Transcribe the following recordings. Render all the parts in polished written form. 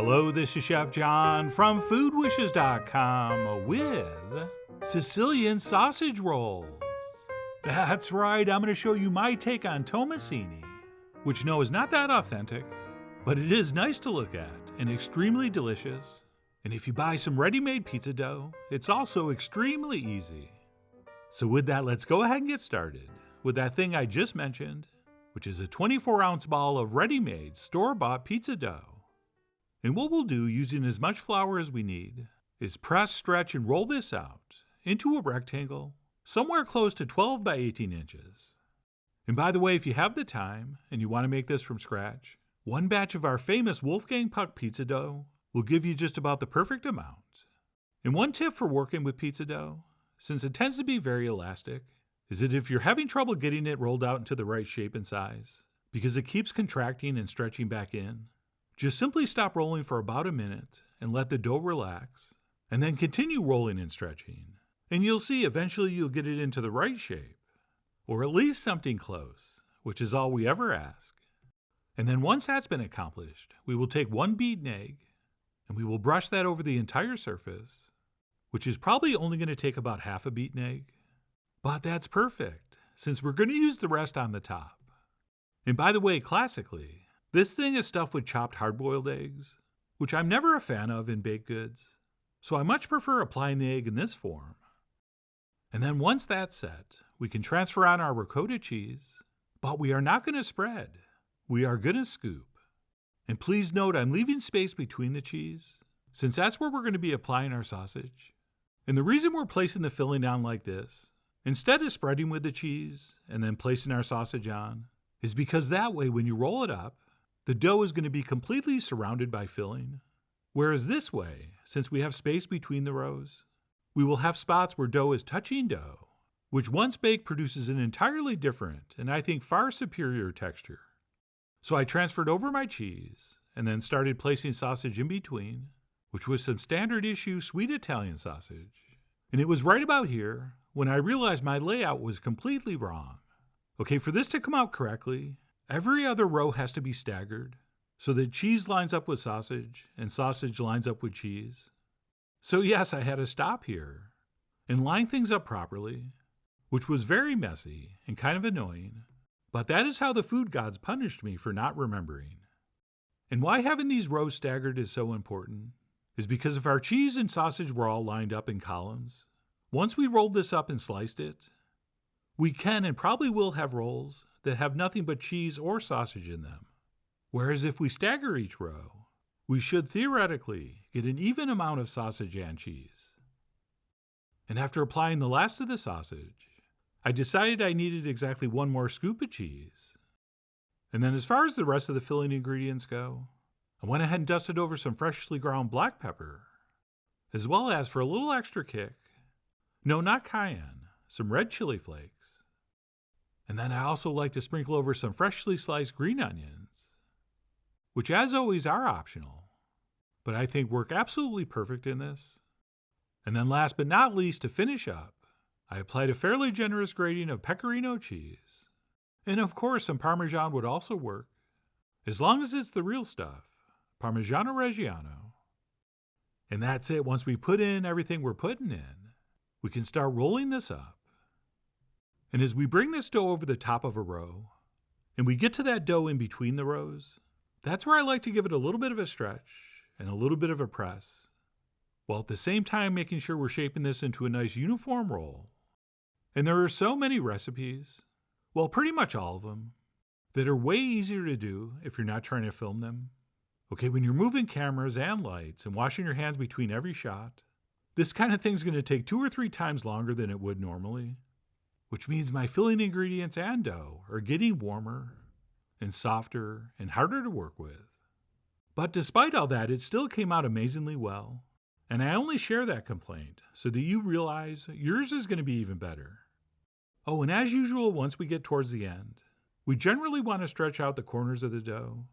Hello, this is Chef John from foodwishes.com with Sicilian sausage rolls. That's right, I'm going to show you my take on Tomasini, which no is not that authentic, but it is nice to look at and extremely delicious. And if you buy some ready-made pizza dough, it's also extremely easy. So with that, let's go ahead and get started with that thing I just mentioned, which is a 24-ounce ball of ready-made store-bought pizza dough. And what we'll do, using as much flour as we need, is press, stretch, and roll this out into a rectangle somewhere close to 12 by 18 inches. And by the way, if you have the time and you want to make this from scratch, one batch of our famous Wolfgang Puck pizza dough will give you just about the perfect amount. And one tip for working with pizza dough, since it tends to be very elastic, is that if you're having trouble getting it rolled out into the right shape and size, because it keeps contracting and stretching back in, just simply stop rolling for about a minute and let the dough relax, and then continue rolling and stretching. And you'll see eventually you'll get it into the right shape, or at least something close, which is all we ever ask. And then once that's been accomplished, we will take one beaten egg, and we will brush that over the entire surface, which is probably only going to take about half a beaten egg. But that's perfect, since we're going to use the rest on the top. And by the way, classically, this thing is stuffed with chopped hard-boiled eggs, which I'm never a fan of in baked goods, so I much prefer applying the egg in this form. And then once that's set, we can transfer on our ricotta cheese, but we are not going to spread. We are going to scoop. And please note I'm leaving space between the cheese, since that's where we're going to be applying our sausage. And the reason we're placing the filling on like this, instead of spreading with the cheese and then placing our sausage on, is because that way when you roll it up, the dough is going to be completely surrounded by filling. Whereas this way, since we have space between the rows, we will have spots where dough is touching dough, which once baked produces an entirely different and I think far superior texture. So I transferred over my cheese and then started placing sausage in between, which was some standard issue sweet Italian sausage. And it was right about here when I realized my layout was completely wrong. Okay, for this to come out correctly, every other row has to be staggered so that cheese lines up with sausage and sausage lines up with cheese. So yes, I had to stop here and line things up properly, which was very messy and kind of annoying, but that is how the food gods punished me for not remembering. And why having these rows staggered is so important is because if our cheese and sausage were all lined up in columns, once we rolled this up and sliced it, we can and probably will have rolls that have nothing but cheese or sausage in them. Whereas if we stagger each row, we should theoretically get an even amount of sausage and cheese. And after applying the last of the sausage, I decided I needed exactly one more scoop of cheese. And then as far as the rest of the filling ingredients go, I went ahead and dusted over some freshly ground black pepper, as well as, for a little extra kick, no, not cayenne, some red chili flakes. And then I also like to sprinkle over some freshly sliced green onions, which as always are optional, but I think work absolutely perfect in this. And then last but not least, to finish up, I applied a fairly generous grating of pecorino cheese. And of course, some Parmesan would also work, as long as it's the real stuff, Parmigiano Reggiano. And that's it. Once we put in everything we're putting in, we can start rolling this up. And as we bring this dough over the top of a row, and we get to that dough in between the rows, that's where I like to give it a little bit of a stretch and a little bit of a press, while at the same time making sure we're shaping this into a nice uniform roll. And there are so many recipes, well, pretty much all of them, that are way easier to do if you're not trying to film them. Okay, when you're moving cameras and lights and washing your hands between every shot, this kind of thing's going to take 2 or 3 times longer than it would normally. Which means my filling ingredients and dough are getting warmer and softer and harder to work with. But despite all that, it still came out amazingly well. And I only share that complaint so that you realize yours is going to be even better. Oh, and as usual, once we get towards the end, we generally want to stretch out the corners of the dough,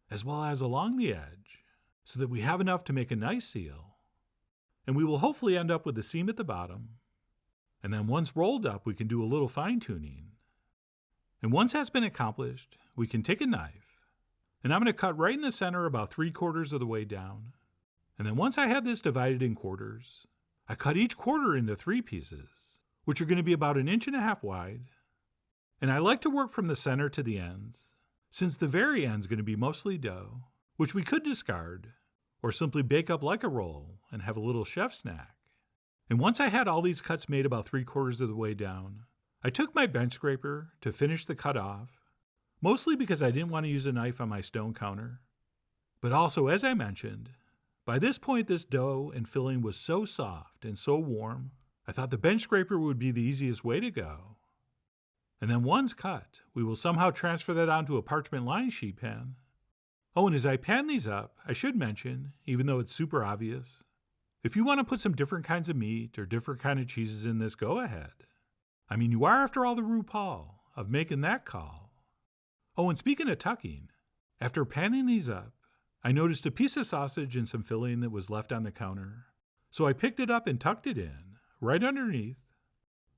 as well as along the edge, so that we have enough to make a nice seal. And we will hopefully end up with the seam at the bottom. And then once rolled up, we can do a little fine tuning. And once that's been accomplished, we can take a knife And I'm going to cut right in the center about 3/4 of the way down. And then once I have this divided in quarters, I cut each quarter into 3 pieces, which are going to be about 1.5 inches wide. And I like to work from the center to the ends, since the very end is going to be mostly dough, which we could discard, or simply bake up like a roll and have a little chef snack. And once I had all these cuts made about 3/4 of the way down, I took my bench scraper to finish the cut off, mostly because I didn't want to use a knife on my stone counter. But also, as I mentioned, by this point this dough and filling was so soft and so warm, I thought the bench scraper would be the easiest way to go. And then once cut, we will somehow transfer that onto a parchment lined sheet pan. Oh, and as I pan these up, I should mention, even though it's super obvious, if you want to put some different kinds of meat or different kind of cheeses in this, go ahead. I mean, you are, after all, the RuPaul of making that call. Oh, and speaking of tucking, after panning these up, I noticed a piece of sausage and some filling that was left on the counter. So I picked it up and tucked it in, right underneath.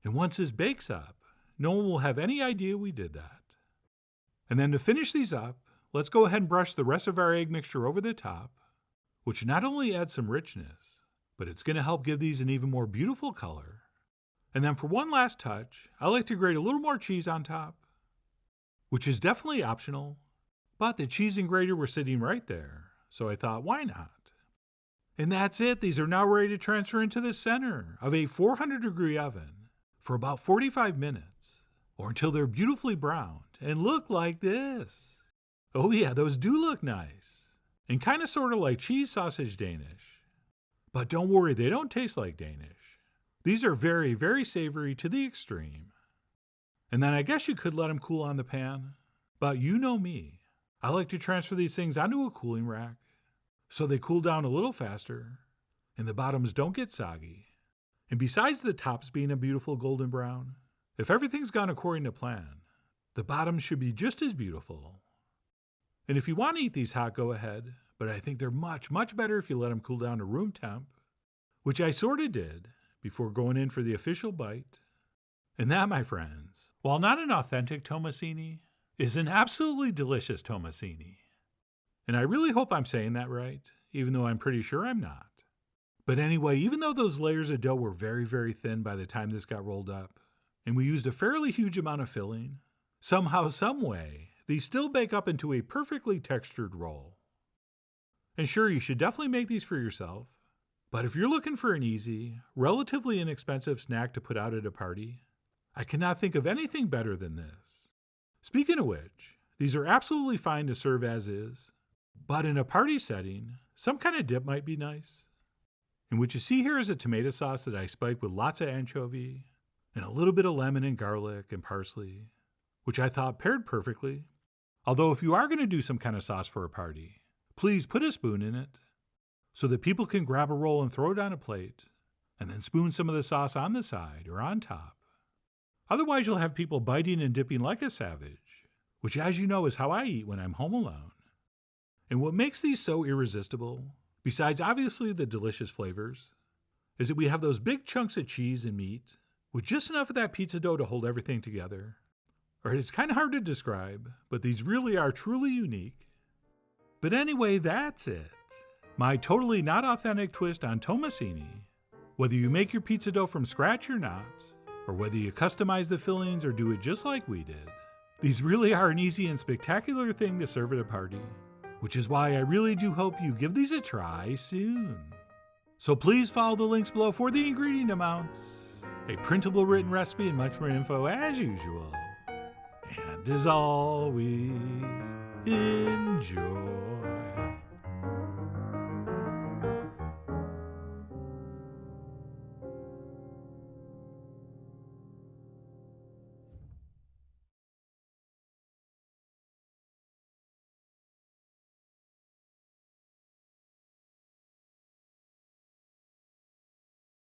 And once this bakes up, no one will have any idea we did that. And then to finish these up, let's go ahead and brush the rest of our egg mixture over the top, which not only adds some richness, but it's going to help give these an even more beautiful color. And then for one last touch, I like to grate a little more cheese on top, which is definitely optional, but the cheese and grater were sitting right there, so I thought, why not? And that's it. These are now ready to transfer into the center of a 400-degree oven for about 45 minutes, or until they're beautifully browned and look like this. Oh yeah, those do look nice, and kind of sort of like cheese sausage Danish. But don't worry, they don't taste like Danish. These are very, very savory to the extreme. And then I guess you could let them cool on the pan, but you know me. I like to transfer these things onto a cooling rack so they cool down a little faster and the bottoms don't get soggy. And besides the tops being a beautiful golden brown, if everything's gone according to plan, the bottoms should be just as beautiful. And if you want to eat these hot, go ahead, but I think they're much, much better if you let them cool down to room temp, which I sort of did before going in for the official bite. And that, my friends, while not an authentic Tomasini, is an absolutely delicious Tomasini. And I really hope I'm saying that right, even though I'm pretty sure I'm not. But anyway, even though those layers of dough were very, very thin by the time this got rolled up, and we used a fairly huge amount of filling, somehow, some way, these still bake up into a perfectly textured roll. And sure, you should definitely make these for yourself, but if you're looking for an easy, relatively inexpensive snack to put out at a party, I cannot think of anything better than this. Speaking of which, these are absolutely fine to serve as is, but in a party setting, some kind of dip might be nice. And what you see here is a tomato sauce that I spiked with lots of anchovy and a little bit of lemon and garlic and parsley, which I thought paired perfectly. Although if you are going to do some kind of sauce for a party, please put a spoon in it so that people can grab a roll and throw it on a plate and then spoon some of the sauce on the side or on top. Otherwise, you'll have people biting and dipping like a savage, which, as you know, is how I eat when I'm home alone. And what makes these so irresistible, besides obviously the delicious flavors, is that we have those big chunks of cheese and meat with just enough of that pizza dough to hold everything together. Or it's kind of hard to describe, but these really are truly unique. But anyway, that's it. My totally not authentic twist on Tomasini. Whether you make your pizza dough from scratch or not, or whether you customize the fillings or do it just like we did, these really are an easy and spectacular thing to serve at a party, which is why I really do hope you give these a try soon. So please follow the links below for the ingredient amounts, a printable written recipe, and much more info as usual. And as always, enjoy.